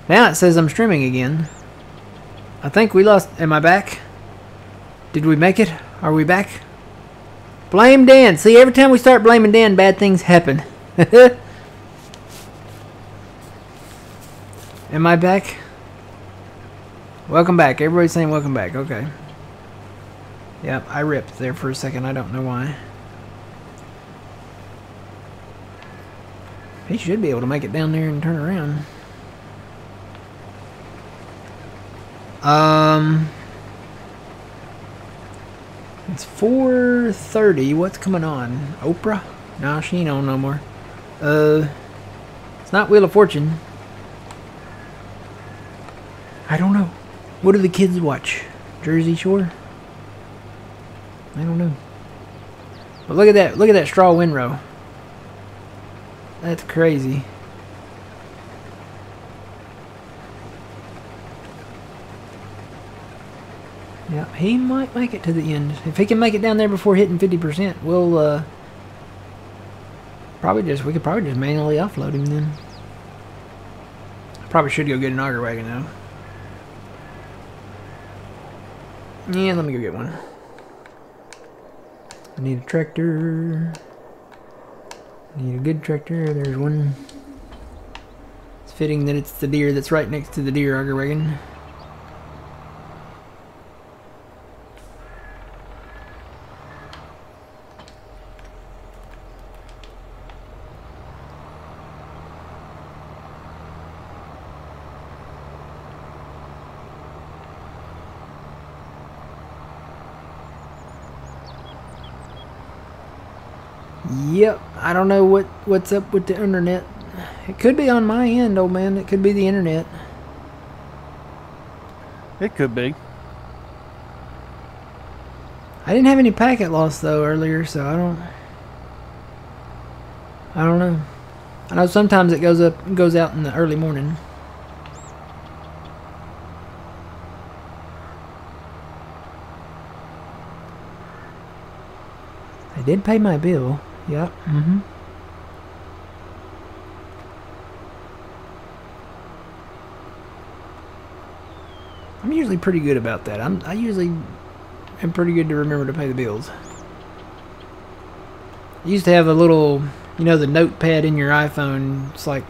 Now it says I'm streaming again. I think we lost. Am I back? Did we make it? Are we back? Blame Dan. See, every time we start blaming Dan, bad things happen. Am I back? Welcome back. Everybody's saying welcome back. Okay. Yep, I ripped there for a second. I don't know why. He should be able to make it down there and turn around. It's 4:30. What's coming on? Oprah? No, she ain't on no more. It's not Wheel of Fortune. I don't know. What do the kids watch? Jersey Shore? I don't know. But look at that. Look at that straw windrow. That's crazy. Yeah, he might make it to the end. If he can make it down there before hitting 50%, we'll we could probably just manually offload him then. Probably should go get an auger wagon though. Yeah, let me go get one. I need a tractor. Need a good tractor. There's one. It's fitting that it's the deer that's right next to the deer auger wagon. Yep, I don't know what's up with the internet. It could be on my end, old man. It could be the internet. It could be. I didn't have any packet loss though earlier, so I don't know. I know sometimes it goes out in the early morning. I did pay my bill. Yep. Mm-hmm. I'm usually pretty good about that. I usually am pretty good to remember to pay the bills. I used to have a little, you know, the notepad in your iPhone. It's like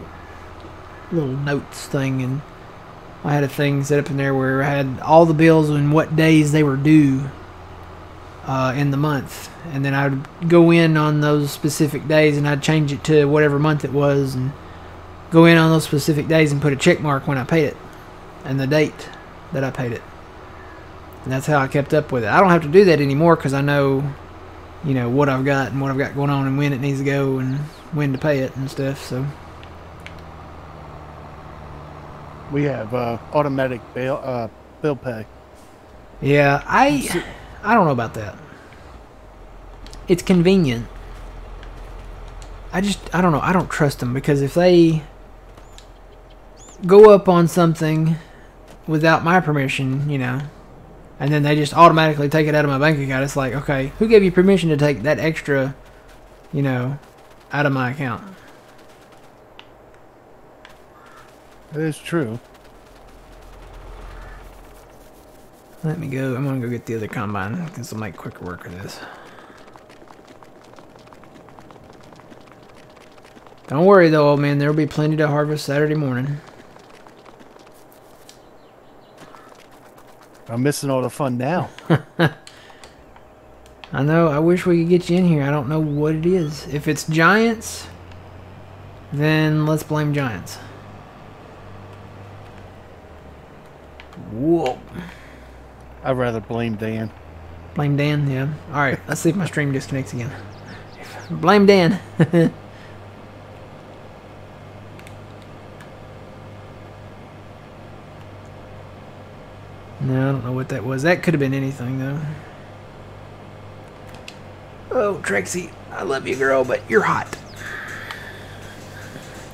a little notes thing, and I had a thing set up in there where I had all the bills and what days they were due in the month, and then I would go in on those specific days and I'd change it to whatever month it was and go in on those specific days and put a check mark when I paid it and the date that I paid it, and that's how I kept up with it. I don't have to do that anymore because I know, you know, what I've got and what I've got going on and when it needs to go and when to pay it and stuff. So We have automatic bill pay. yeah, I don't know about that. It's convenient. I don't know. I don't trust them because if they go up on something without my permission, you know, and then they just automatically take it out of my bank account, it's like, okay, who gave you permission to take that extra, you know, out of my account? That is true. Let me go. I'm going to go get the other combine because I'll make quicker work of this. Don't worry though, old man. There will be plenty to harvest Saturday morning. I'm missing all the fun now. I know. I wish we could get you in here. I don't know what it is. If it's giants, then let's blame giants. Whoa. I'd rather blame Dan. Blame Dan? Yeah. Alright, let's see if my stream disconnects again. Blame Dan. No, I don't know what that was. That could have been anything, though. Oh, Trixie, I love you, girl, but you're hot.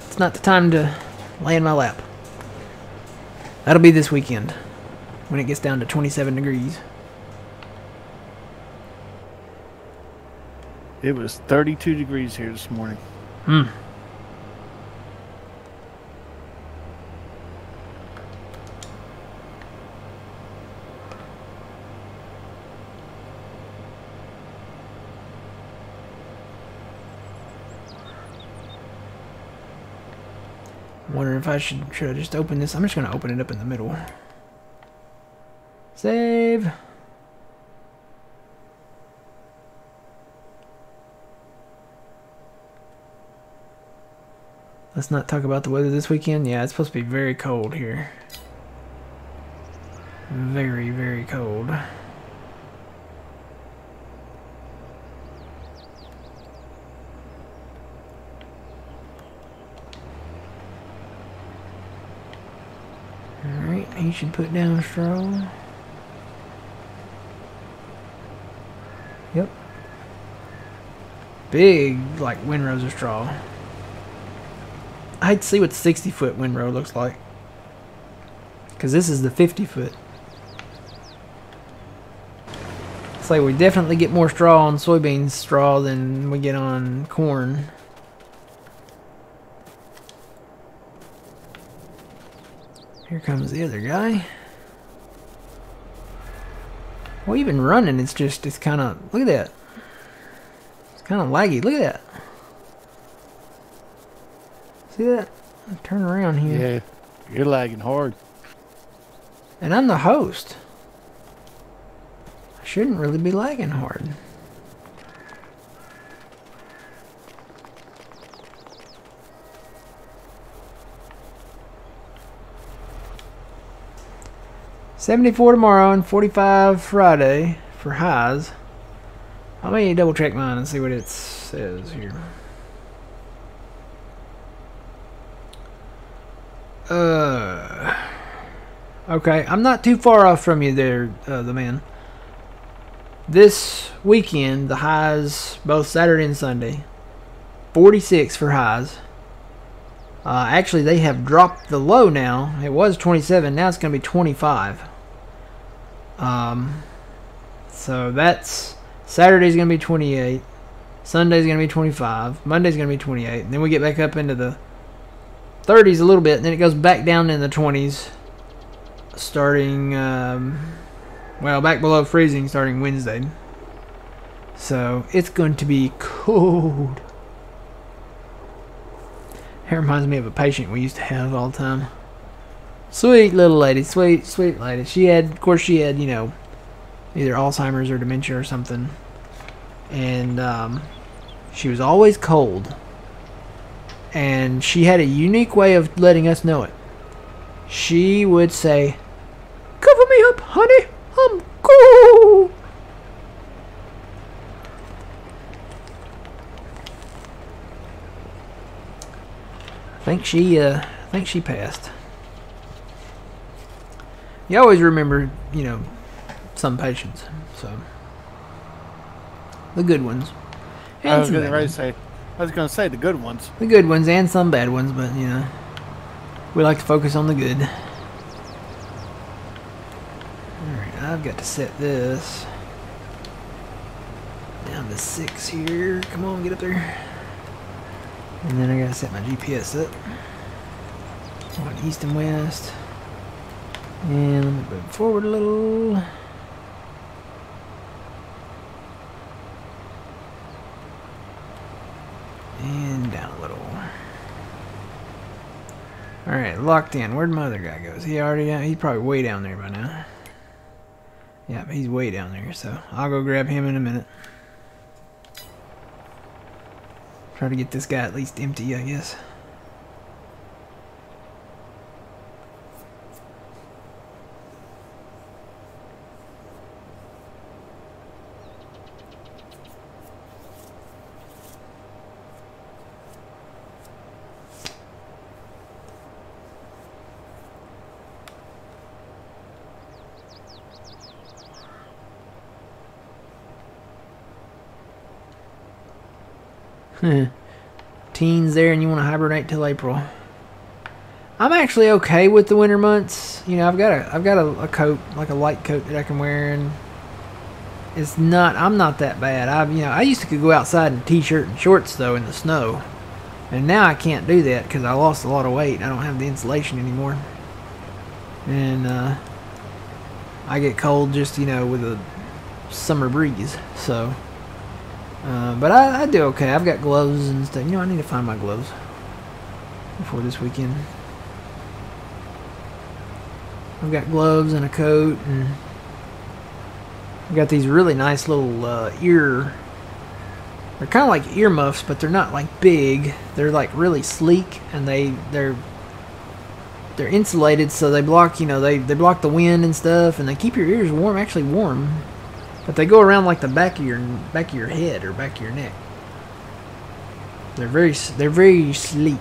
It's not the time to lay in my lap. That'll be this weekend, when it gets down to 27 degrees. It was 32 degrees here this morning. Wondering if I should I just open this. I'm just gonna open it up in the middle. Save. Let's not talk about the weather this weekend. Yeah, it's supposed to be very cold here. Very, very cold. Alright, he should put down straw. Yep. Big, like, windrows of straw. I'd see what the 60-foot windrow looks like. Because this is the 50-foot. It's like we definitely get more straw on soybeans straw than we get on corn. Here comes the other guy. Well, even running, it's kind of, look at that. It's kind of laggy. Look at that. See that? Turn around here. Yeah, you're lagging hard. And I'm the host. I shouldn't really be lagging hard. $74 tomorrow and 45 Friday for highs. I may double check mine and see what it says here. Okay, I'm not too far off from you there, the man. This weekend, the highs, both Saturday and Sunday, 46 for highs. Actually, they have dropped the low now. It was 27, now it's going to be 25. So that's, Saturday's going to be 28, Sunday's going to be 25, Monday's going to be 28, and then we get back up into the 30s a little bit, and then it goes back down in the 20s starting, well, back below freezing starting Wednesday. So it's going to be cold. That reminds me of a patient we used to have all the time. Sweet little lady, sweet lady. She had, of course, you know, either Alzheimer's or dementia or something, and she was always cold. And she had a unique way of letting us know it. She would say, "Cover me up, honey, I'm cold." I think she passed. You always remember, you know, some patients, so the good ones. And I was some going bad ones. to say the good ones. The good ones and some bad ones, but you know, we like to focus on the good. Alright, I've got to set this down to 6 here. Come on, get up there. And then I gotta set my GPS up. Going east and west. And let me move forward a little. And down a little. Alright, locked in. Where'd my other guy go? Is he already down? He's probably way down there by now. Yeah, he's way down there, so I'll go grab him in a minute. Try to get this guy at least empty, I guess. Teens there, and you want to hibernate till April. I'm actually okay with the winter months. You know, I've got a coat, like a light coat that I can wear, and it's not. I'm not that bad. I used to go outside in t-shirt and shorts though in the snow, and now I can't do that because I lost a lot of weight. I don't have the insulation anymore, and I get cold just with a summer breeze. So. But I do okay. I've got gloves and stuff. I need to find my gloves before this weekend. I've got gloves and a coat, and I've got these really nice little ear. They're kind of like earmuffs, but they're not like big. They're like really sleek, and they're insulated, so they block, you know, they block the wind and stuff, and they keep your ears warm, actually warm. But they go around like the back of your head or back of your neck. They're very sleek.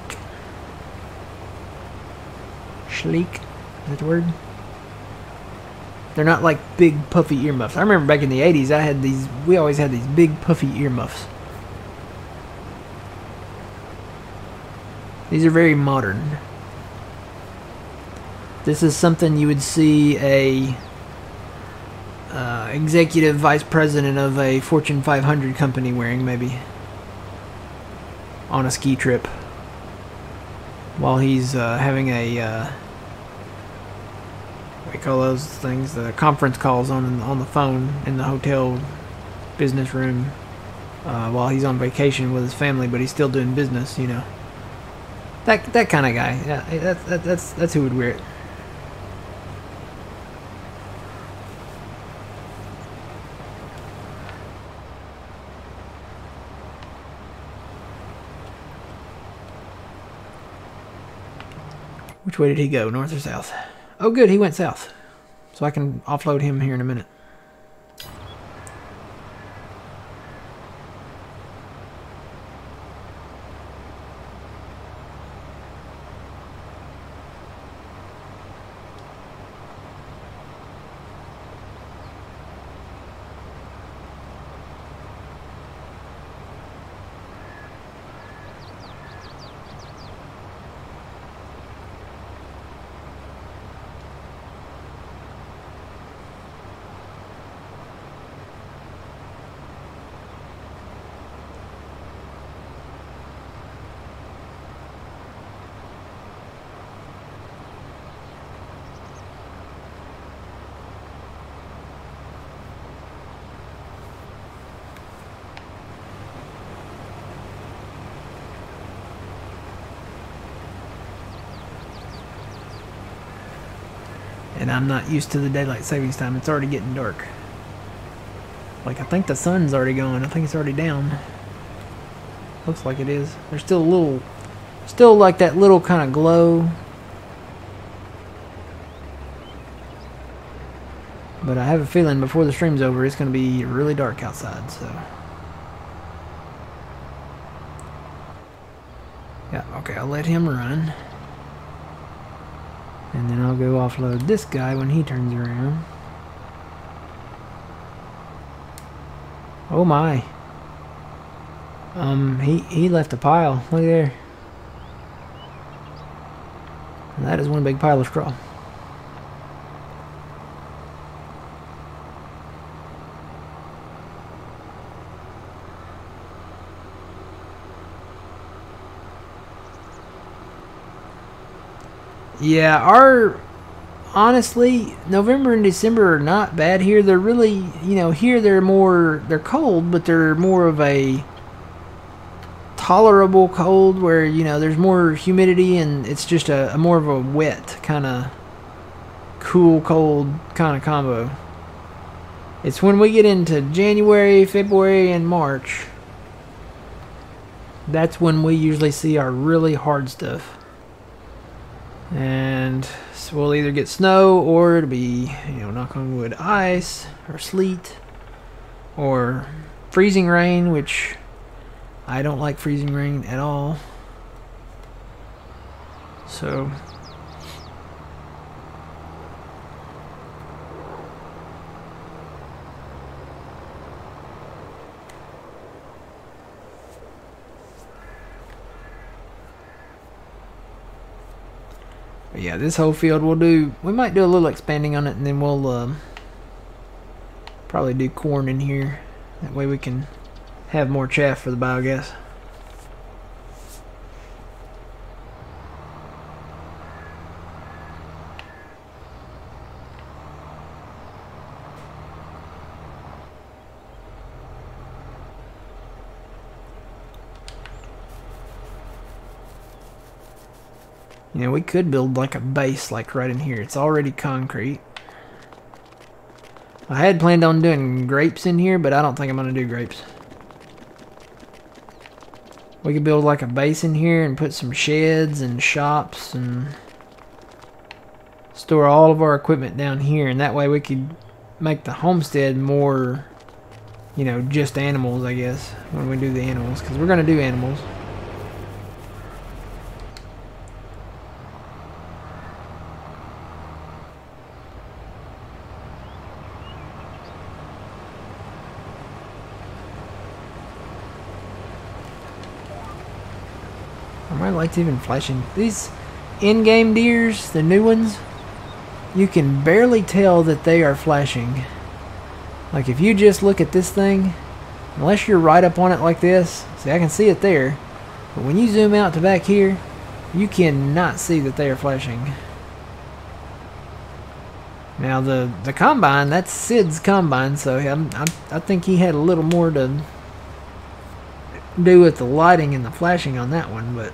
Sleek, is that the word? They're not like big puffy earmuffs. I remember back in the 80s, we always had these big puffy earmuffs. These are very modern. This is something you would see a executive vice president of a Fortune 500 company wearing, maybe, on a ski trip while he's having a what do you call those things? The conference calls on the phone in the hotel business room while he's on vacation with his family, but he's still doing business. You know, that kind of guy. Yeah, that's who would wear it. Which way did he go, north or south? Oh good, he went south. So I can offload him here in a minute. And I'm not used to the daylight savings time. It's already getting dark. Like, I think the sun's already going. I think it's already down. Looks like it is. There's still a little, still like that little kind of glow. But I have a feeling before the stream's over, it's going to be really dark outside, so. Yeah, okay, I'll let him run. And then I'll go offload this guy when he turns around. Oh my. He left a pile. Look there. And that is one big pile of straw. Yeah, honestly, November and December are not bad here. They're really, you know, here they're cold, but they're more of a tolerable cold where, you know, there's more humidity and it's just a more of a wet kind of cool, cold kind of combo. It's when we get into January, February, and March, that's when we usually see our really hard stuff. And so we'll either get snow or it'll be, you know, knock on wood, ice or sleet or freezing rain, which I don't like freezing rain at all. So but yeah, this whole field we might do a little expanding on it, and then we'll probably do corn in here. That way we can have more chaff for the biogas. You know, we could build like a base like right in here. It's already concrete. I had planned on doing grapes in here, but I don't think I'm going to do grapes. We could build like a base in here and put some sheds and shops and store all of our equipment down here, and that way we could make the homestead more, you know, just animals, I guess, when we do the animals, because we're going to do animals. Are my lights even flashing? These in-game deers, the new ones, you can barely tell that they are flashing. Like if you just look at this thing, unless you're right up on it like this, see, I can see it there, but when you zoom out to back here, you cannot see that they are flashing. Now the combine, that's Sid's combine, so I think he had a little more to do with the lighting and the flashing on that one, but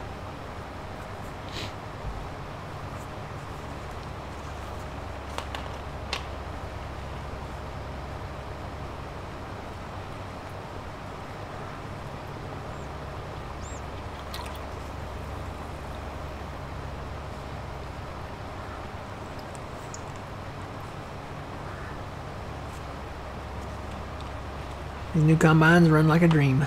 these new combines run like a dream.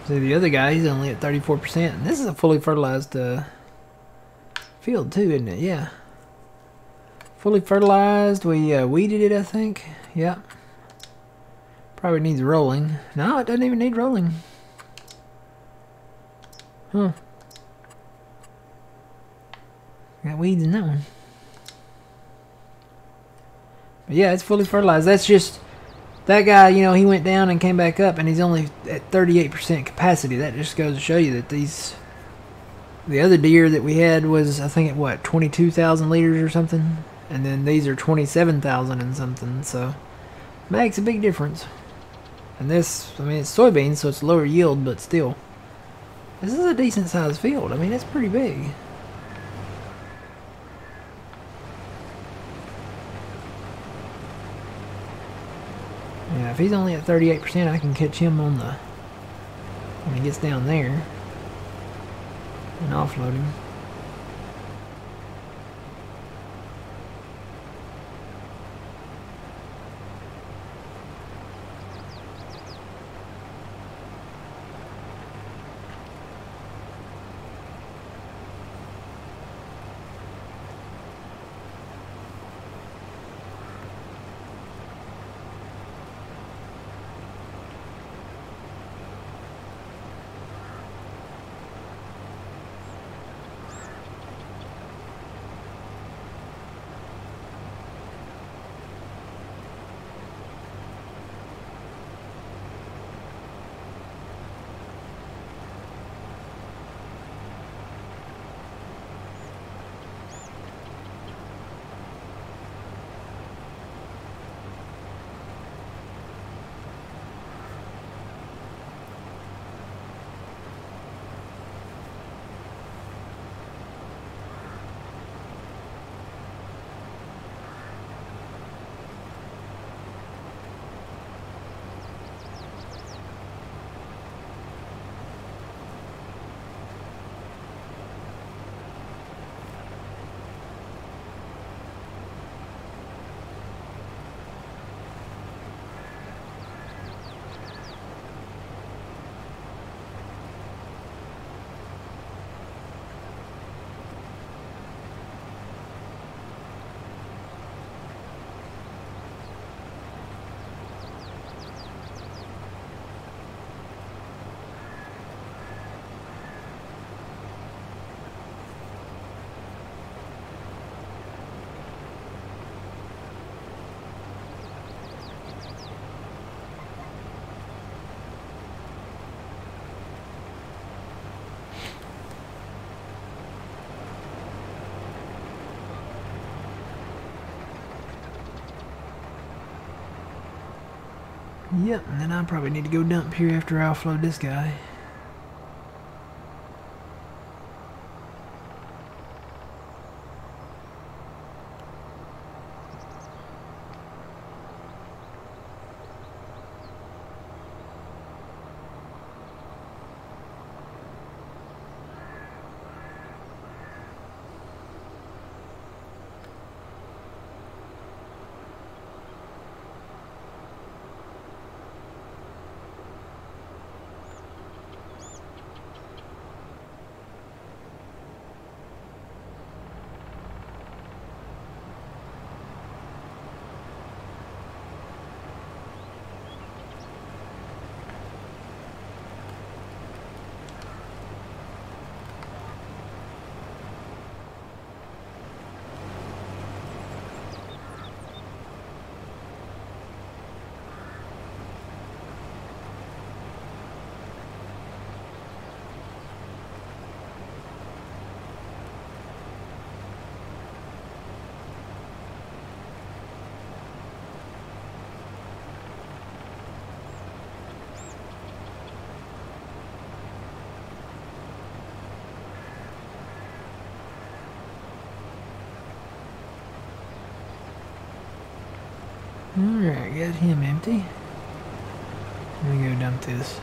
See, the other guy, he's only at 34%. And this is a fully fertilized field too, isn't it? Yeah. Fully fertilized. We weeded it, I think. Yeah. Probably needs rolling. No, it doesn't even need rolling. Huh. Got weeds in that one. But yeah, it's fully fertilized. That's just... That guy, you know, he went down and came back up, and he's only at 38% capacity. That just goes to show you that these... The other deer that we had was, I think, at what, 22,000 liters or something? And then these are 27,000 and something, so... Makes a big difference. And this, I mean, it's soybeans, so it's lower yield, but still. This is a decent sized field. I mean, it's pretty big. Yeah, if he's only at 38%, I can catch him on the... when he gets down there. And offload him. Yep, and then I probably need to go dump here after I offload this guy. Alright, got him empty. Let me go dump this.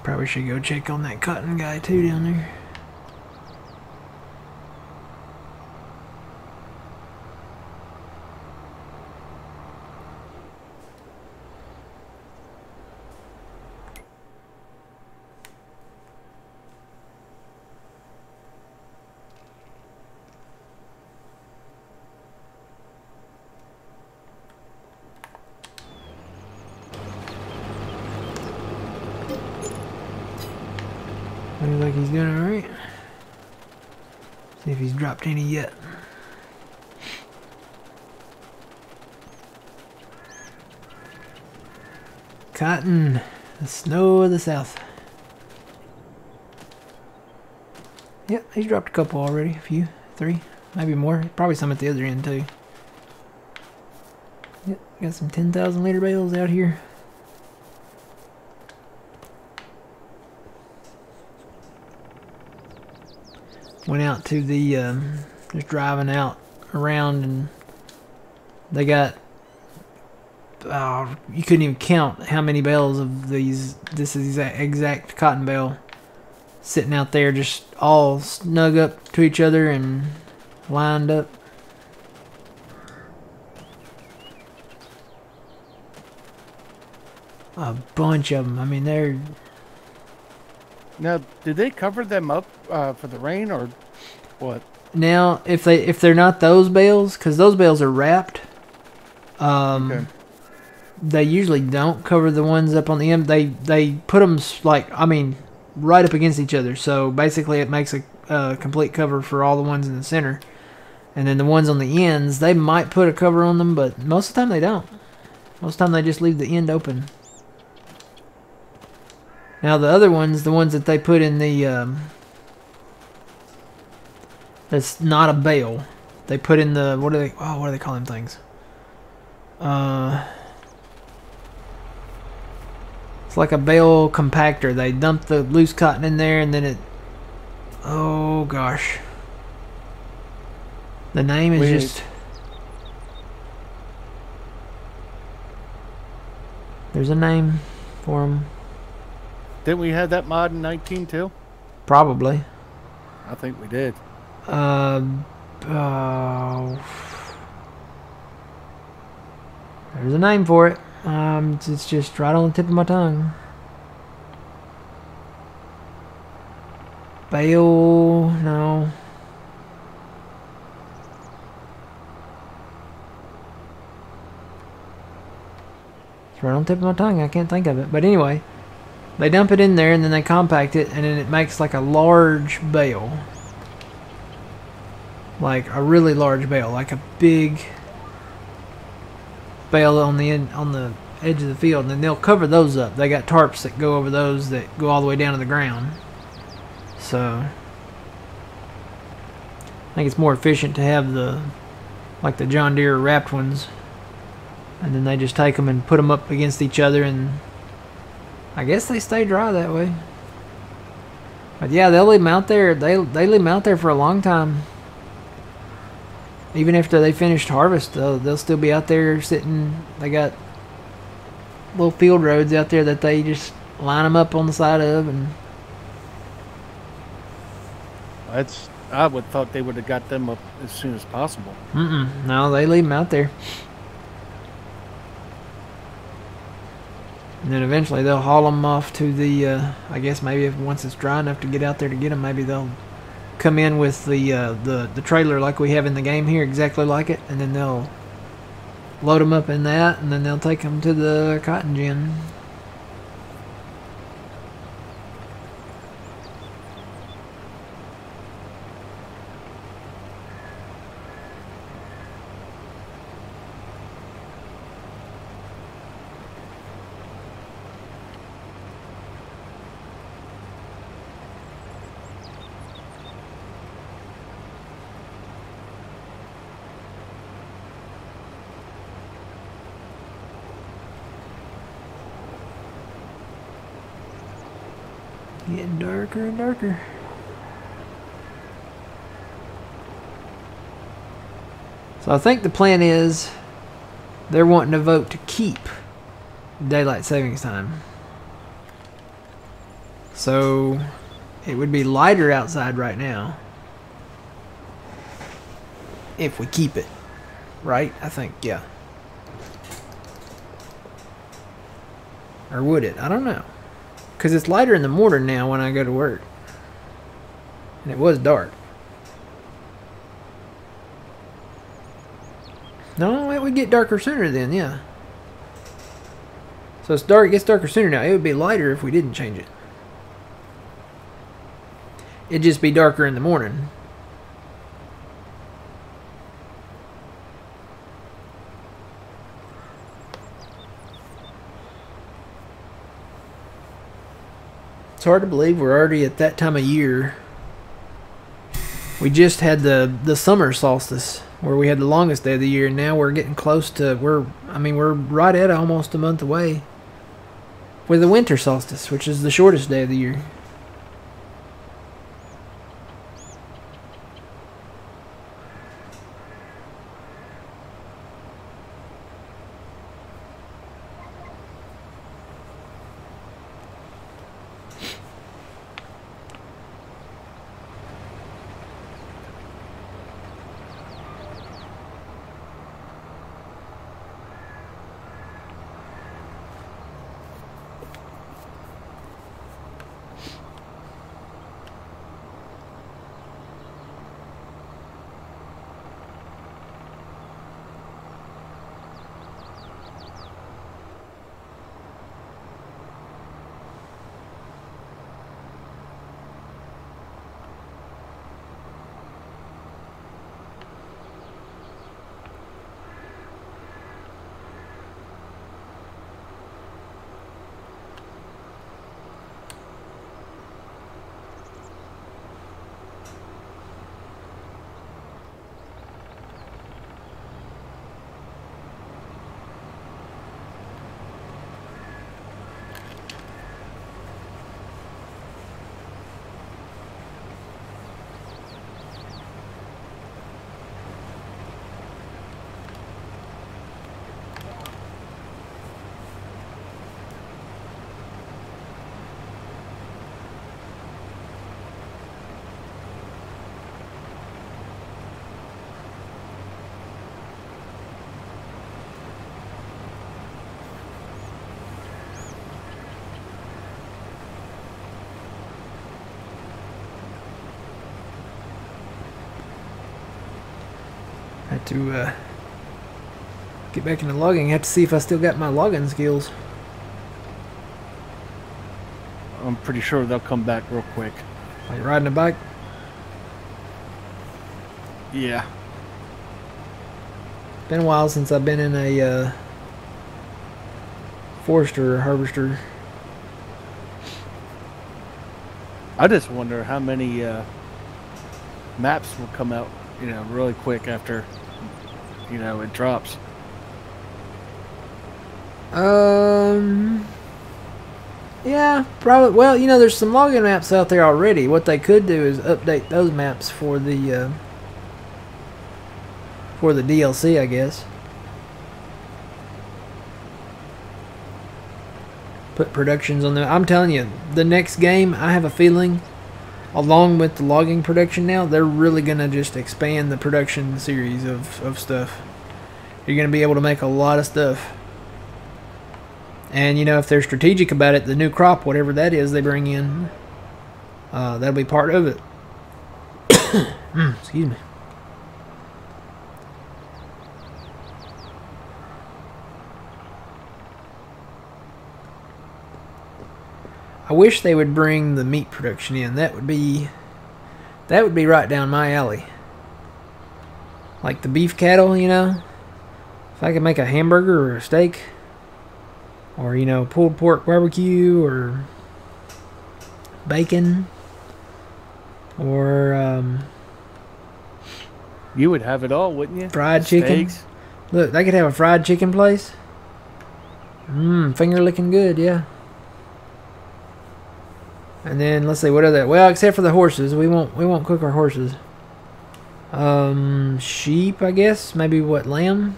Probably should go check on that cotton guy too down there. Looks like he's doing alright. See if he's dropped any yet. Cotton, the snow of the south. Yep, he's dropped a couple already. A few, 3, maybe more. Probably some at the other end too. Yep, got some 10,000 liter bales out here. Went out to the, just driving out around, and they got, you couldn't even count how many bales of these, this is exact cotton bale, sitting out there just all snug up to each other and lined up. a bunch of them. I mean, they're Now, do they cover them up for the rain or what? now if they're not those bales, because those bales are wrapped. Okay. They usually don't cover the ones up on the end. They put them like, I mean, right up against each other. So basically, it makes a complete cover for all the ones in the center. And then the ones on the ends, they might put a cover on them, but most of the time they don't. Most of the time they just leave the end open. Now the other ones, the ones that they put in the that's not a bale. They put in the what do they call them things? It's like a bale compactor. They dump the loose cotton in there, and then it. Oh gosh. The name is just. There's a name for them. Didn't we have that mod in 19 too? Probably. I think we did. Oh. There's a name for it. It's just right on the tip of my tongue. Bale, no. It's right on the tip of my tongue. I can't think of it. But anyway, they dump it in there and then they compact it, and then it makes like a large bale. Like a really large bale, like a big bale on the edge of the field, and then they'll cover those up. They got tarps that go over those that go all the way down to the ground. So I think it's more efficient to have like the John Deere wrapped ones, and then they just take them and put them up against each other, and I guess they stay dry that way. But yeah, they'll leave them out there. They leave them out there for a long time. Even after they finished harvest, they'll still be out there sitting. They got little field roads out there that they just line them up on the side of, and I would thought they would have got them up as soon as possible. No, they leave them out there. And then eventually they'll haul them off to the, I guess maybe if once it's dry enough to get out there to get them, maybe they'll come in with the trailer like we have in the game here, exactly like it, and then they'll load them up in that, and then they'll take them to the cotton gin. Getting darker and darker. So I think the plan is they're wanting to vote to keep daylight savings time. So it would be lighter outside right now if we keep it. Right? I think, yeah. Or would it? I don't know. Because it's lighter in the morning now when I go to work. And it was dark. No, it would get darker sooner then, yeah. So it's dark. It gets darker sooner now. It would be lighter if we didn't change it. It'd just be darker in the morning. It's hard to believe we're already at that time of year. We just had the summer solstice where we had the longest day of the year, and now we're getting close to we're right at almost a month away with the winter solstice, which is the shortest day of the year. to get back into logging. I have to see if I still got my logging skills. I'm pretty sure they'll come back real quick. Like riding a bike. Yeah. Been a while since I've been in a forester or harvester. I just wonder how many maps will come out, really quick after, it drops. Yeah, probably. Well, there's some login maps out there already. What they could do is update those maps for the DLC, I guess. Put productions on there. I'm telling you, the next game, I have a feeling, along with the logging production now, they're really going to just expand the production series of stuff. You're going to be able to make a lot of stuff. And, if they're strategic about it, the new crop, whatever that is they bring in, that'll be part of it. Excuse me. I wish they would bring the meat production in. That would be right down my alley. Like the beef cattle, If I could make a hamburger or a steak, or pulled pork barbecue, or bacon, or you would have it all, wouldn't you? Fried chicken. Steaks. Look, they could have a fried chicken place. Finger licking good, yeah. And then let's see, what are that? Well, except for the horses, we won't cook our horses. Sheep, I guess. Maybe what, lamb?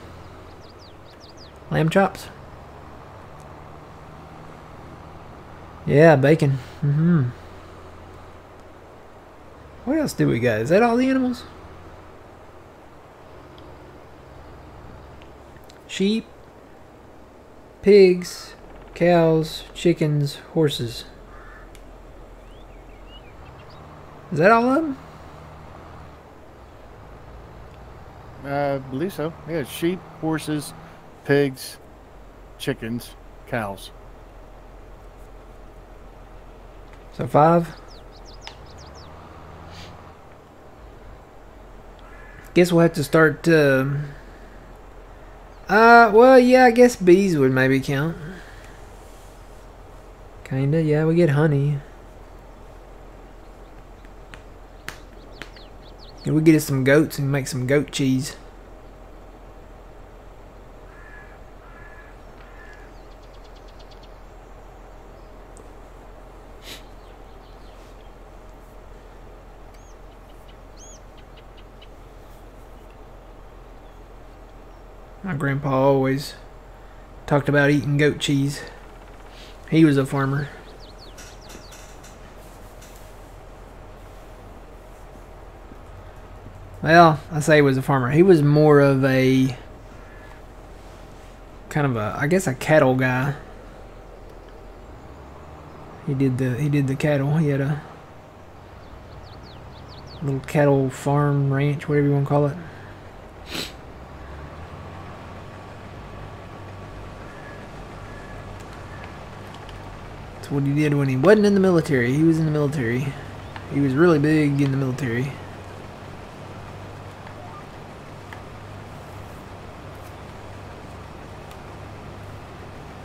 Lamb chops. Yeah, bacon. What else do we got? Is that all the animals? Sheep, pigs, cows, chickens, horses. Is that all of them? I believe so. Yeah, sheep, horses, pigs, chickens, cows. So 5. Guess we'll have to start. Well, yeah, I guess bees would maybe count. Kinda, yeah. We get honey. Yeah, we get us some goats and make some goat cheese. My grandpa always talked about eating goat cheese. He was a farmer. Well, I say he was a farmer. He was more of a kind of a, I guess, a cattle guy. He did the cattle. He had a little cattle farm, ranch, whatever you want to call it. That's what he did when he wasn't in the military. He was in the military. He was really big in the military.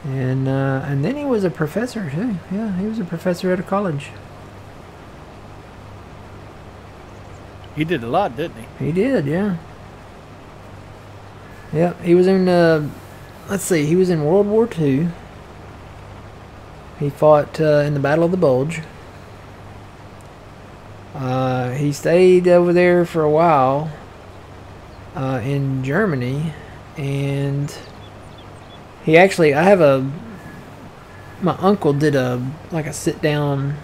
And then he was a professor too. Yeah, he was a professor at a college. He did a lot, didn't he? He did, yeah. Yeah, he was in, let's see, he was in World War II. He fought in the Battle of the Bulge. He stayed over there for a while in Germany, and he actually, my uncle did a sit-down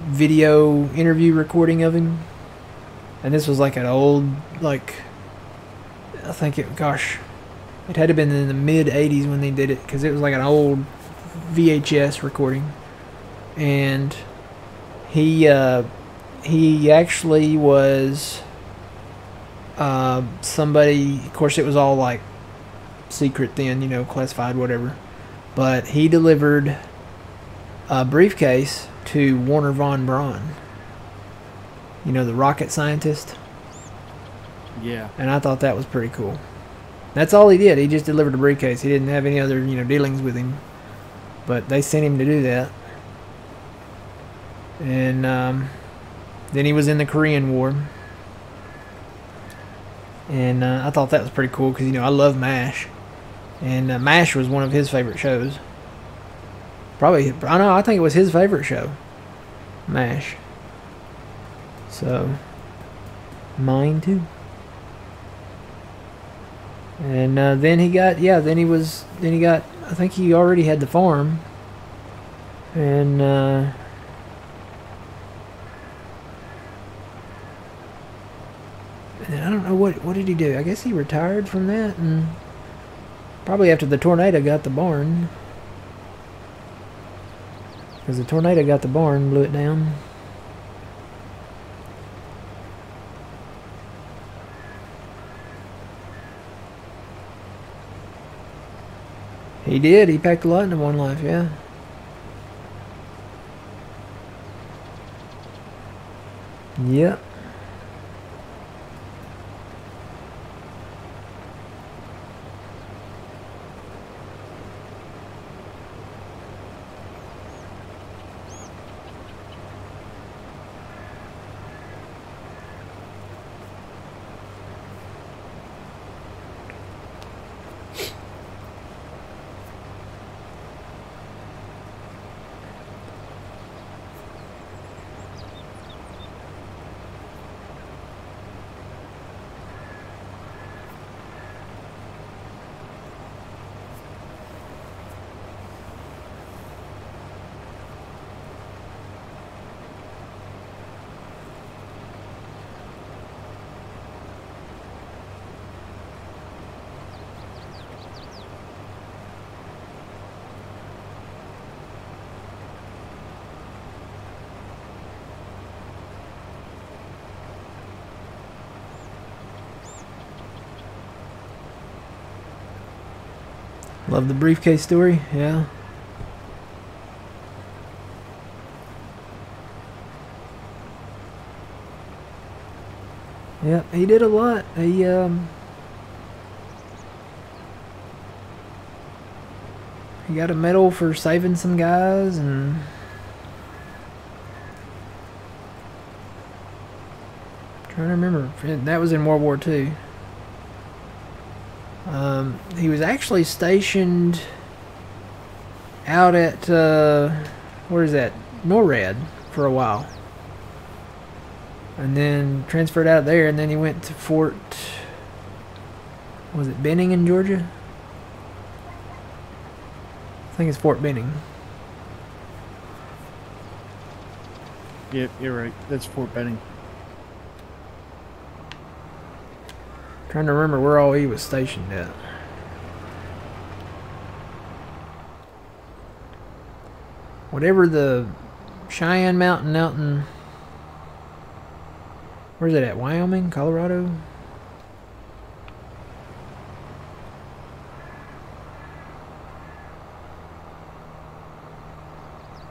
video interview recording of him. And this was like an old, I think it had to have been in the mid-'80s when they did it, because it was like an old VHS recording. And he actually was, Somebody, of course, it was all like secret then, you know, classified, whatever. But he delivered a briefcase to Warner von Braun. You know, the rocket scientist. Yeah. And I thought that was pretty cool. That's all he did. He just delivered a briefcase. He didn't have any other, you know, dealings with him. But they sent him to do that. And then he was in the Korean War. And I thought that was pretty cool because, you know, I love MASH. And MASH was one of his favorite shows. Probably, I think it was his favorite show. MASH. So, mine too. And then he got, I think he already had the farm. And I don't know what did he do. I guess he retired from that, and probably after the tornado got the barn. Because the tornado got the barn, blew it down. He did. He packed a lot into one life, yeah. Yep. Love the briefcase story, yeah. Yep, he did a lot. He got a medal for saving some guys, and trying to remember, that was in World War II. He was actually stationed out at where is that? NORAD for a while, and then transferred out there, and then he went to Fort, was it Benning in Georgia? I think it's Fort Benning. Yep, you're right. That's Fort Benning. Trying to remember where all he was stationed at. Whatever the Cheyenne Mountain out in, where's it at? Wyoming? Colorado?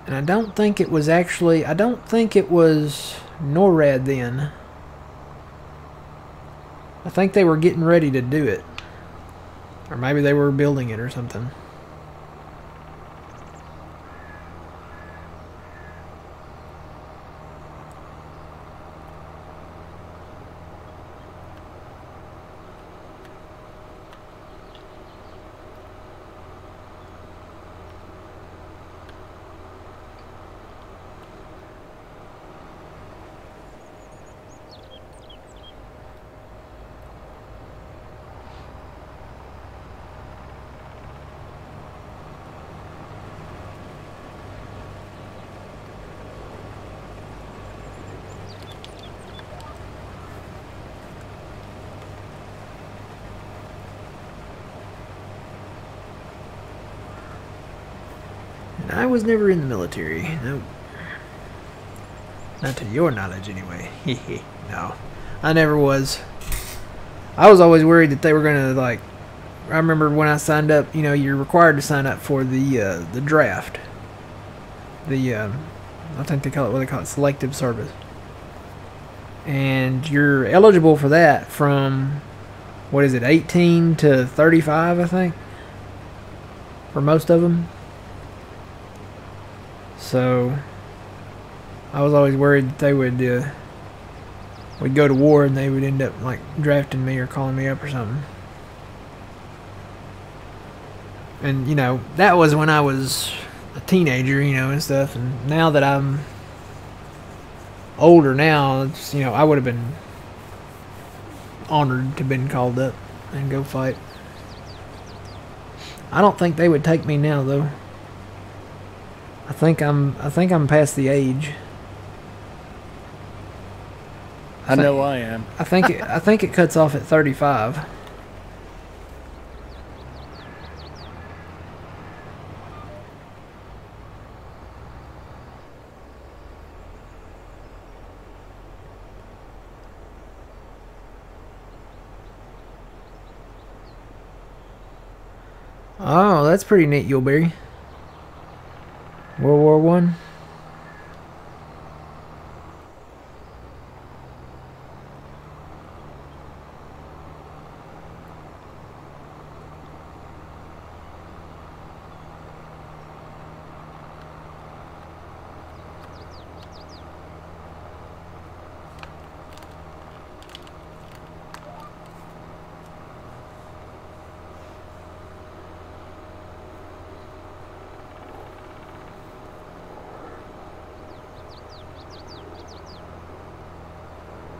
And I don't think it was actually, I don't think it was NORAD then. I think they were getting ready to do it. Or maybe they were building it or something. I was never in the military. No. Not to your knowledge, anyway. No. I never was. I was always worried that they were gonna like. I remember when I signed up. You know, you're required to sign up for the draft. I think they call it what they call it, selective service. And you're eligible for that from, what is it, 18 to 35, I think, for most of them. So I was always worried that they would we'd go to war and they would end up like drafting me or calling me up or something. And you know, that was when I was a teenager, you know, and stuff. And now that I'm older now, it's, you know, I would have been honored to have been called up and go fight. I don't think they would take me now though. I think I'm past the age. I know I am. I think it cuts off at 35. Oh, that's pretty neat, Yuleberry. World War One.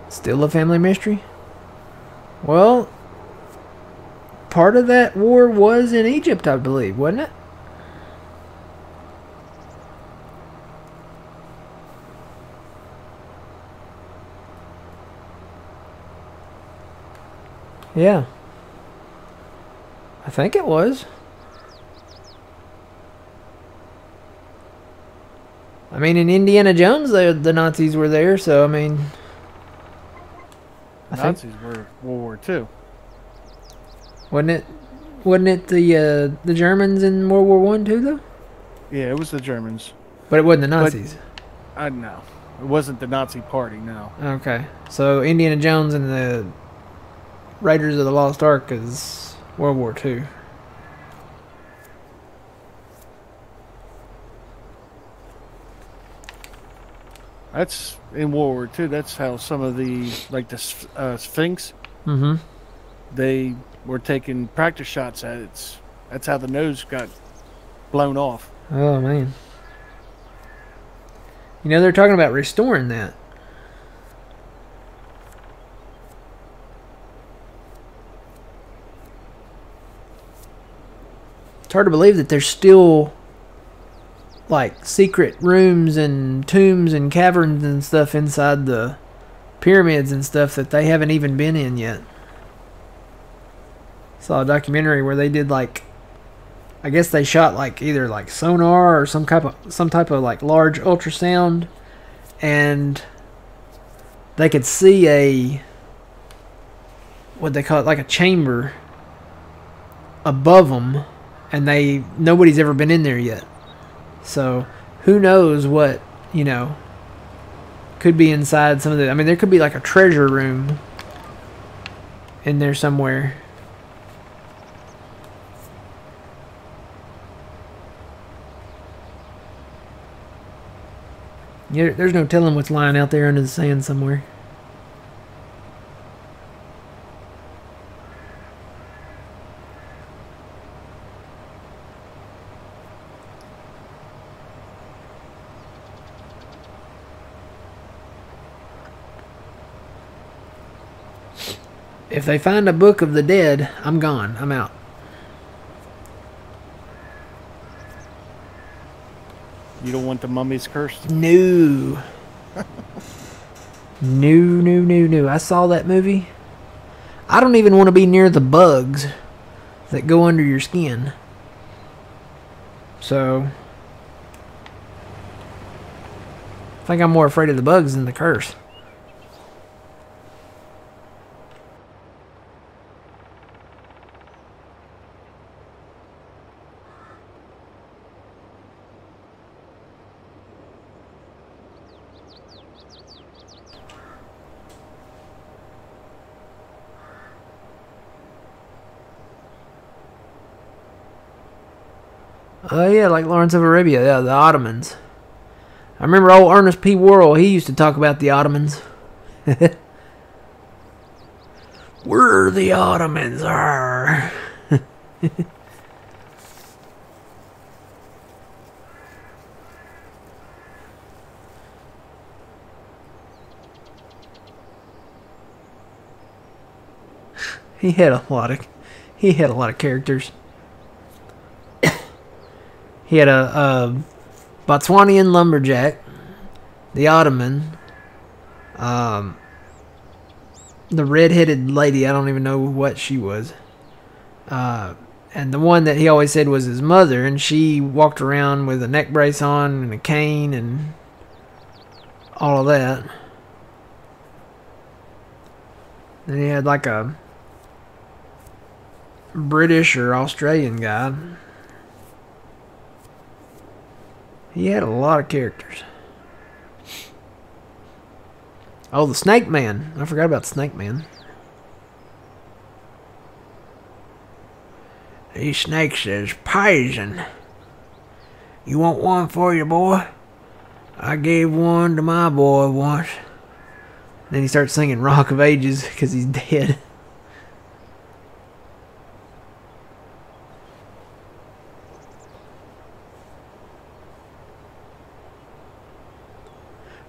Still a family mystery? Well, part of that war was in Egypt, I believe, wasn't it? Yeah. I think it was. I mean, in Indiana Jones, the Nazis were there, so I mean... Nazis were World War II. Wasn't it? Wasn't it the Germans in World War One too, though? Yeah, it was the Germans. But it wasn't the Nazis. I know. It wasn't the Nazi party, no. Okay, so Indiana Jones and the Raiders of the Lost Ark is World War Two. That's in World War II. That's how some of the, like the Sphinx, they were taking practice shots at it. That's how the nose got blown off. Oh, man. You know, they're talking about restoring that. It's hard to believe that there's still like secret rooms and tombs and caverns and stuff inside the pyramids and stuff that they haven't even been in yet. Saw a documentary where they did like, I guess they shot like either like sonar or some type of like large ultrasound, and they could see a, what they call it, like a chamber above them, and nobody's ever been in there yet. So, who knows what, you know, could be inside some of the... I mean, there could be like a treasure room in there somewhere. Yeah, there's no telling what's lying out there under the sand somewhere. If they find a book of the dead, I'm gone. I'm out. You don't want the mummy's curse? No. No. I saw that movie. I don't even want to be near the bugs that go under your skin. So, I think I'm more afraid of the bugs than the curse. Oh yeah, like Lawrence of Arabia. Yeah, the Ottomans. I remember old Ernest P. Worrell. He used to talk about the Ottomans. We're the Ottomans. Arr. He had a lot of characters. He had a Botswanian lumberjack, the Ottoman, the red-headed lady. I don't even know what she was. And the one that he always said was his mother, and she walked around with a neck brace on and a cane and all of that. Then he had like a British or Australian guy. He had a lot of characters. Oh, the Snake Man. I forgot about Snake Man. These snakes is poison. You want one for your boy? I gave one to my boy once. Then he starts singing Rock of Ages because he's dead.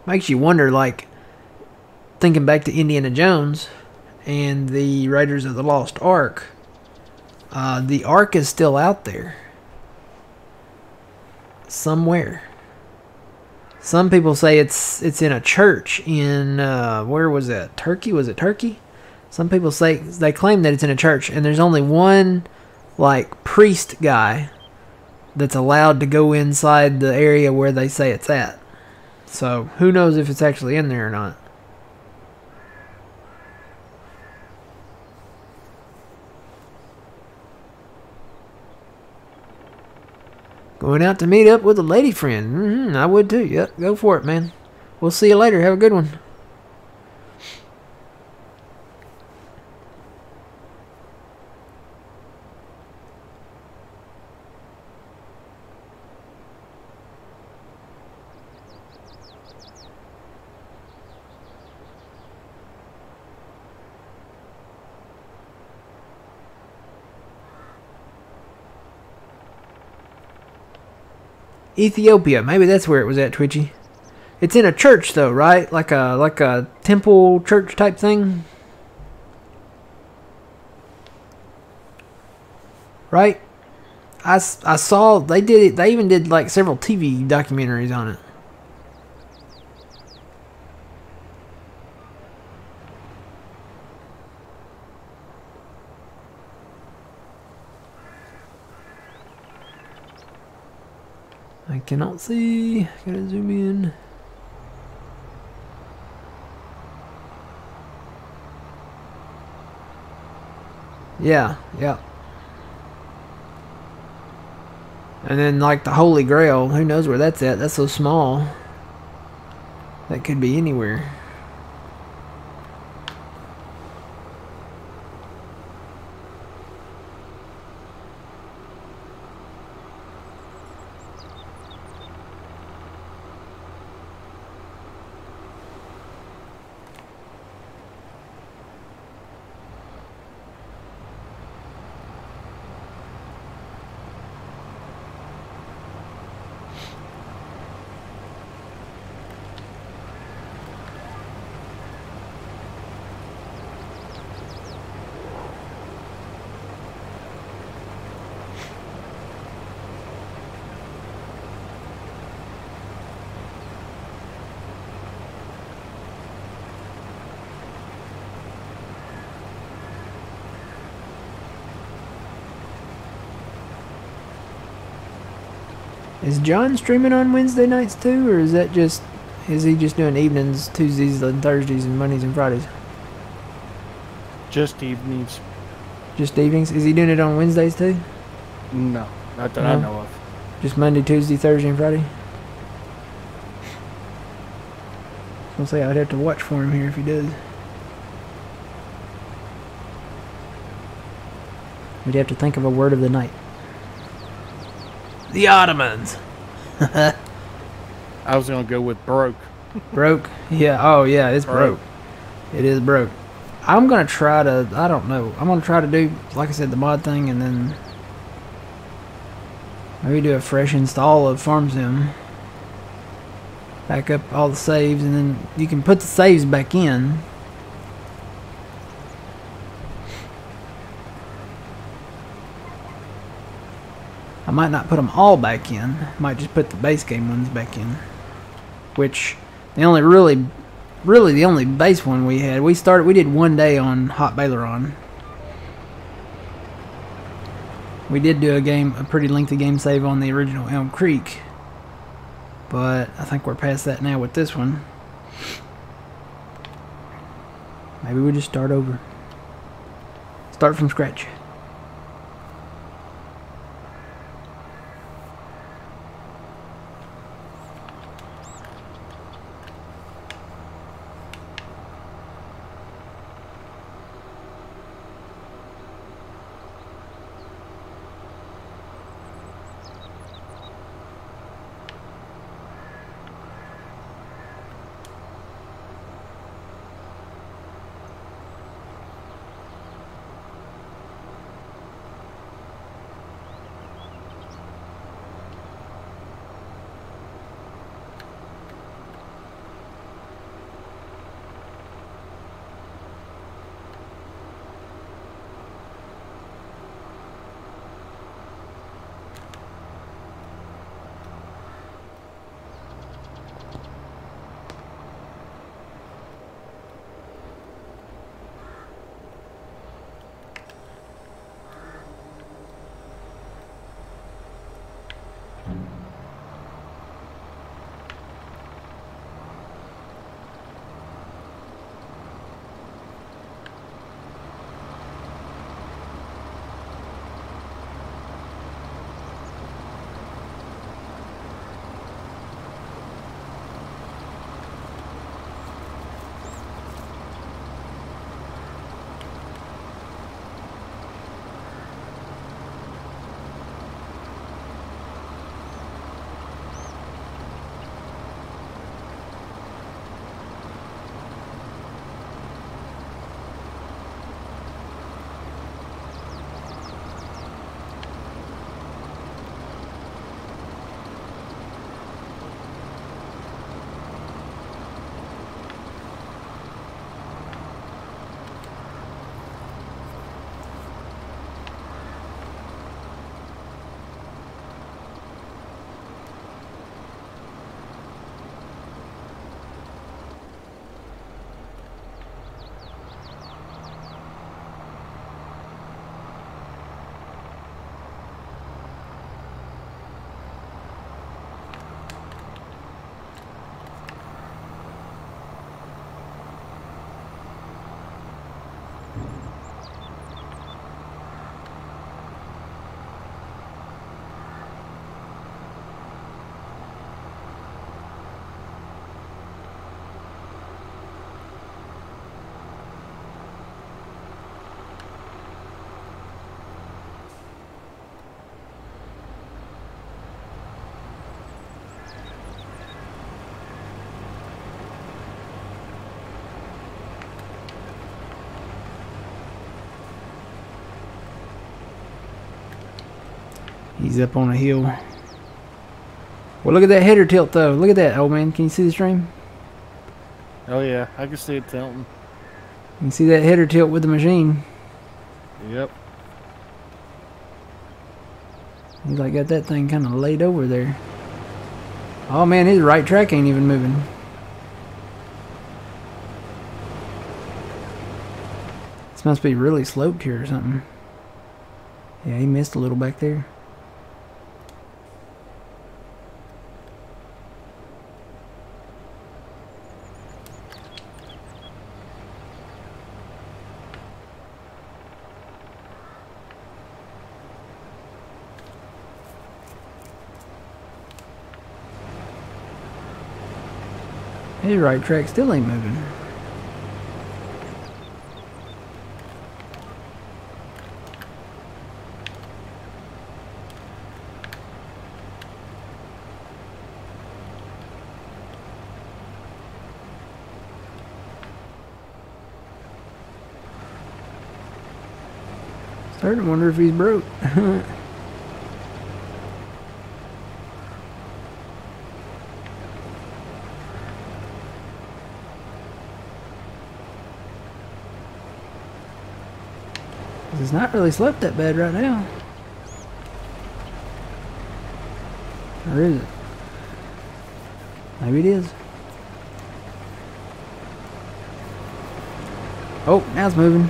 Makes you wonder, like, thinking back to Indiana Jones and the Raiders of the Lost Ark. The Ark is still out there. Somewhere. Some people say it's in a church in, where was that? Turkey? Was it Turkey? Some people say, they claim that it's in a church, and there's only one, like, priest guy that's allowed to go inside the area where they say it's at. So, who knows if it's actually in there or not. Going out to meet up with a lady friend. I would too. Yep, go for it, man. We'll see you later. Have a good one. Ethiopia. Maybe that's where it was at, Twitchy. It's in a church, though, right? Like a temple church type thing? Right? I saw they did it. They even did like several TV documentaries on it. I cannot see. Gotta zoom in. Yeah, yeah. And then like the Holy Grail, who knows where that's at? That's so small. That could be anywhere. Is John streaming on Wednesday nights too, or is he just doing evenings, Tuesdays and Thursdays and Mondays and Fridays? Just evenings. Just evenings? Is he doing it on Wednesdays too? No, not that I know of. Just Monday, Tuesday, Thursday, and Friday? I'll say I'd have to watch for him here if he does. We'd have to think of a word of the night. The Ottomans. I was gonna go with broke. Broke? Yeah. Oh, yeah. It's broke. It is broke. I'm gonna try to. I don't know. I'm gonna try to do, like I said, the mod thing, and then maybe do a fresh install of FarmSim. Back up all the saves, and then you can put the saves back in. I might not put them all back in. I might just put the base game ones back in. Which, the only really the only base one we had. We did 1 day on Hot Baileron. We did do a pretty lengthy game save on the original Elm Creek. But I think we're past that now with this one. Maybe we just start over. Start from scratch. He's up on a hill. Well, look at that header tilt, though. Look at that, old man. Can you see the stream? Oh, yeah. I can see it tilting. You can see that header tilt with the machine. Yep. He's like got that thing kind of laid over there. Oh, man, his right track ain't even moving. This must be really sloped here or something. Yeah, he missed a little back there. His right track still ain't moving. Starting to wonder if he's broke. It's not really slept that bad right now. Or is it? Maybe it is. Oh, now it's moving.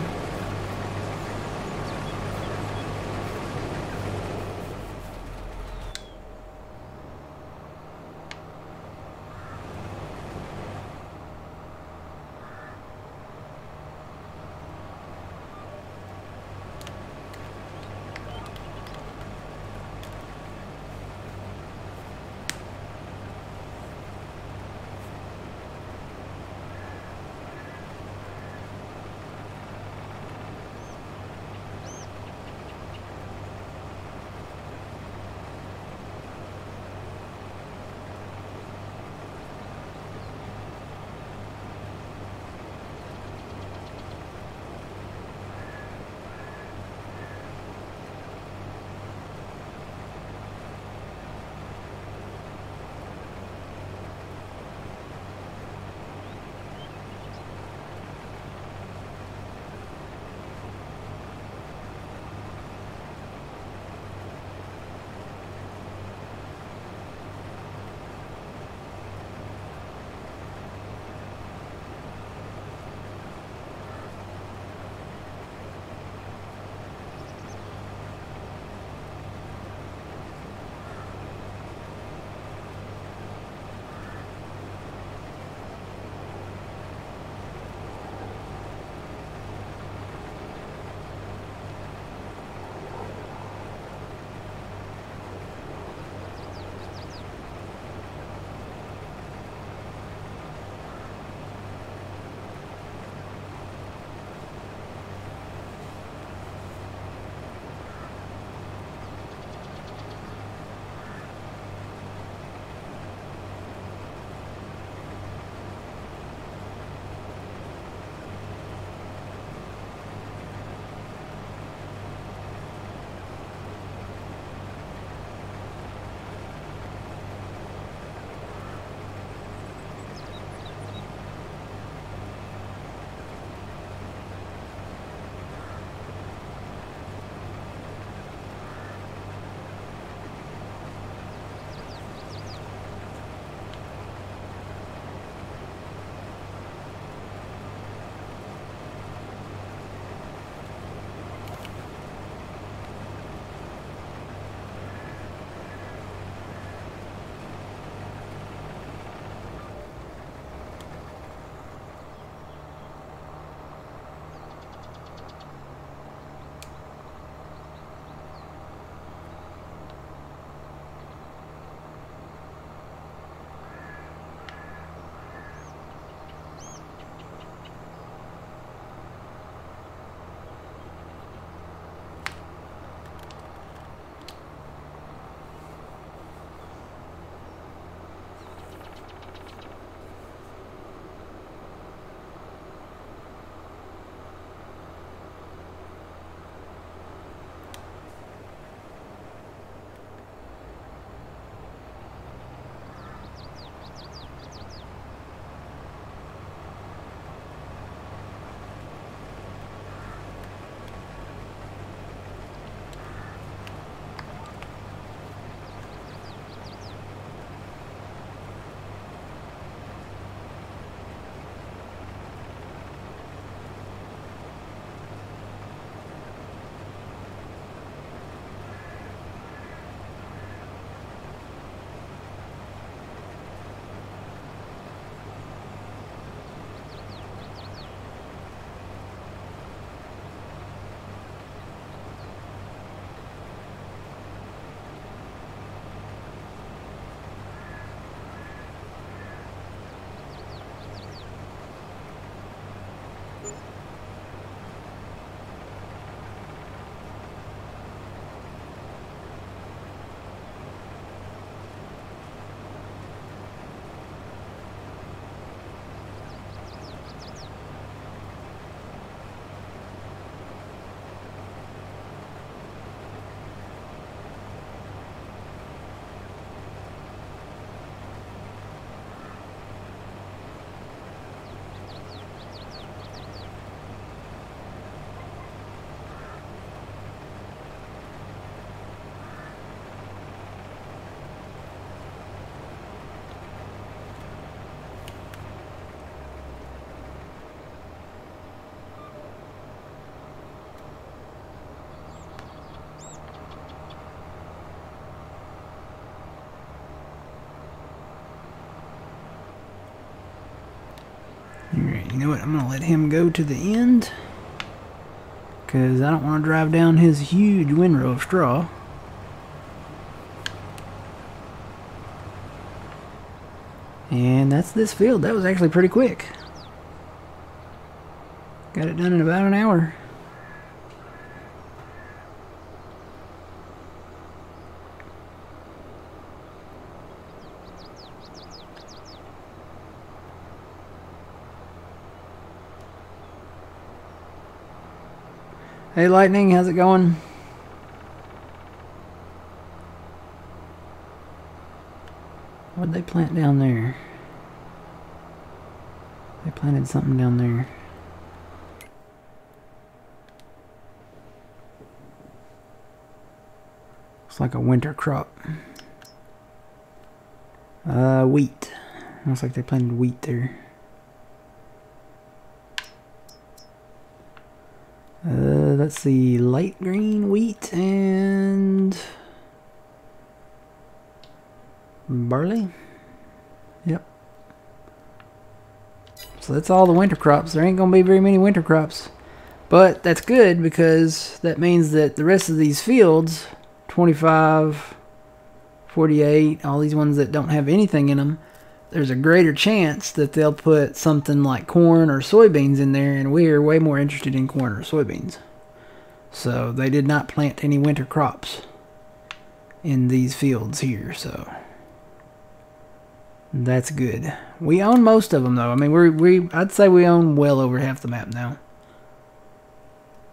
You know what? I'm gonna let him go to the end because I don't want to drive down his huge windrow of straw. And that's this field. That was actually pretty quick. Got it done in about an hour. Hey Lightning, how's it going? What'd they plant down there? They planted something down there. Looks like a winter crop. Wheat. Looks like they planted wheat there. Let's see, light green wheat and barley. Yep. So that's all the winter crops. There ain't gonna be very many winter crops, but that's good because that means that the rest of these fields, 25, 48, all these ones that don't have anything in them, there's a greater chance that they'll put something like corn or soybeans in there, and we are way more interested in corn or soybeans. So they did not plant any winter crops in these fields here, so that's good. We own most of them though. I mean, I'd say we own well over half the map now.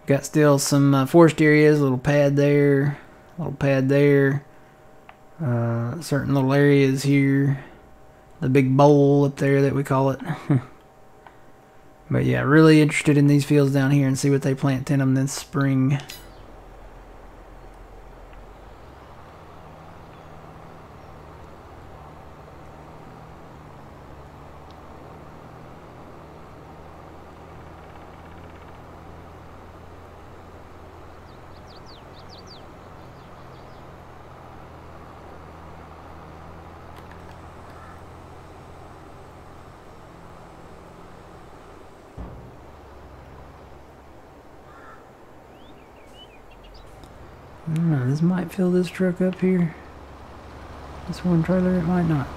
Got still some forest areas, a little pad there, a little pad there, certain little areas here. The big bowl up there that we call it. But yeah, really interested in these fields down here and see what they plant in them this spring. I don't know, this might fill this truck up here. This one trailer, it might not.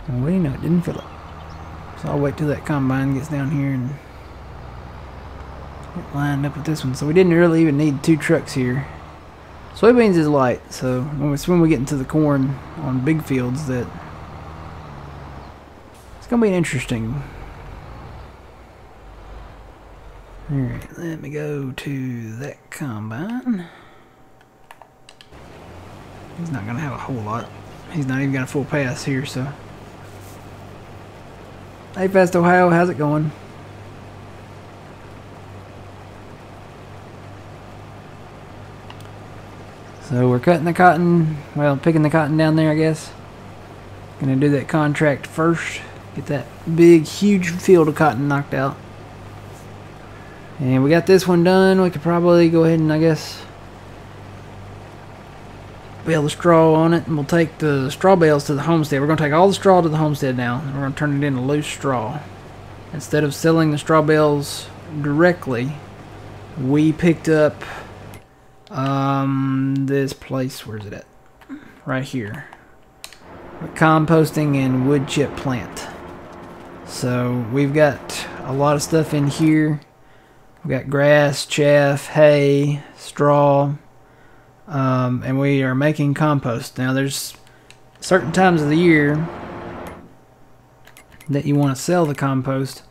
Well, what do you know, it didn't fill it. So I'll wait till that combine gets down here and get lined up with this one. So we didn't really even need 2 trucks here. Soybeans is light, so when we get into the corn on big fields, that it's gonna be interesting. Alright, let me go to that combine. He's not gonna have a whole lot. He's not even got a full pass here, so. Hey Fast Ohio, how's it going? So we're cutting the cotton, well, picking the cotton down there, I guess. Gonna do that contract first. Get that big, huge field of cotton knocked out. And we got this one done. We could probably go ahead and, I guess, bale the straw on it. And we'll take the straw bales to the homestead. We're gonna take all the straw to the homestead now. And we're gonna turn it into loose straw. Instead of selling the straw bales directly, we picked up this place, where's it at? Right here. A composting and wood chip plant. So we've got a lot of stuff in here. We've got grass, chaff, hay, straw, and we are making compost. Now there's certain times of the year that you want to sell the compost,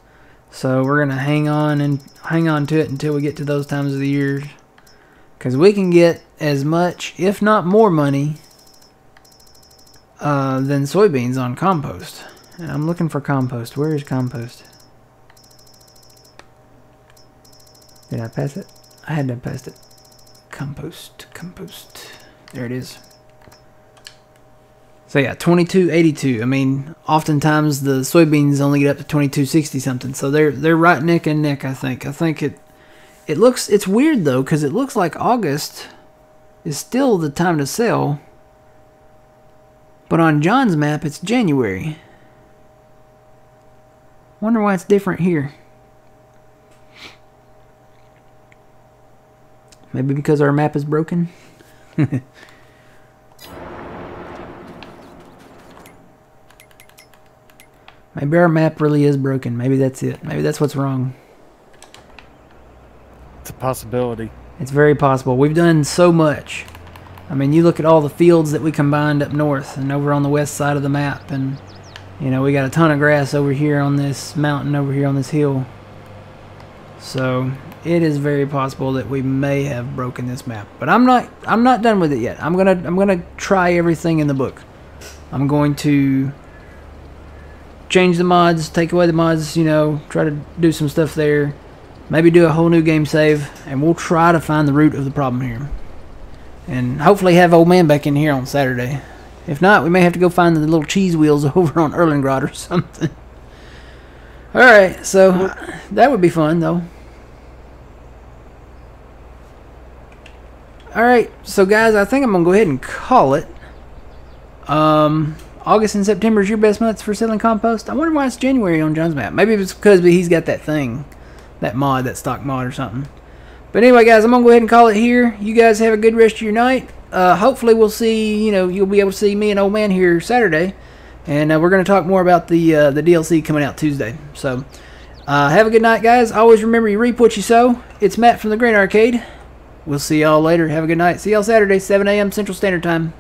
so we're gonna hang on to it until we get to those times of the year. Because we can get as much, if not more money, than soybeans on compost. And I'm looking for compost. Where is compost? Did I pass it? I had to have passed it. Compost. There it is. So yeah, 22.82. I mean, oftentimes the soybeans only get up to 22.60 something. So they're right neck and neck. I think it's weird though, because it looks like August is still the time to sell, but on John's map it's January. Wonder why it's different here. Maybe because our map is broken. Maybe our map really is broken. Maybe that's it. Maybe that's what's wrong. It's a possibility. It's very possible. We've done so much. I mean, you look at all the fields that we combined up north and over on the west side of the map, and you know, we got a ton of grass over here on this mountain, over here on this hill. So it is very possible that we may have broken this map. But I'm not done with it yet. I'm gonna try everything in the book. I'm going to change the mods, take away the mods, you know, try to do some stuff there. Maybe do a whole new game save, and we'll try to find the root of the problem here. And hopefully have old man back in here on Saturday. If not, we may have to go find the little cheese wheels over on Erlengrad or something. Alright, so that would be fun though. Alright, so guys, I think I'm going to go ahead and call it. August and September is your best months for selling compost. I wonder why it's January on John's map. Maybe it's because he's got that thing. That mod, that stock mod or something. But anyway, guys, I'm going to go ahead and call it here. You guys have a good rest of your night. Hopefully we'll see, you know, you'll be able to see me and old man here Saturday. And we're going to talk more about the DLC coming out Tuesday. So, have a good night, guys. Always remember, you reap what you sow. It's Matt from the Green Arcade. We'll see y'all later. Have a good night. See y'all Saturday, 7 a.m. Central Standard Time.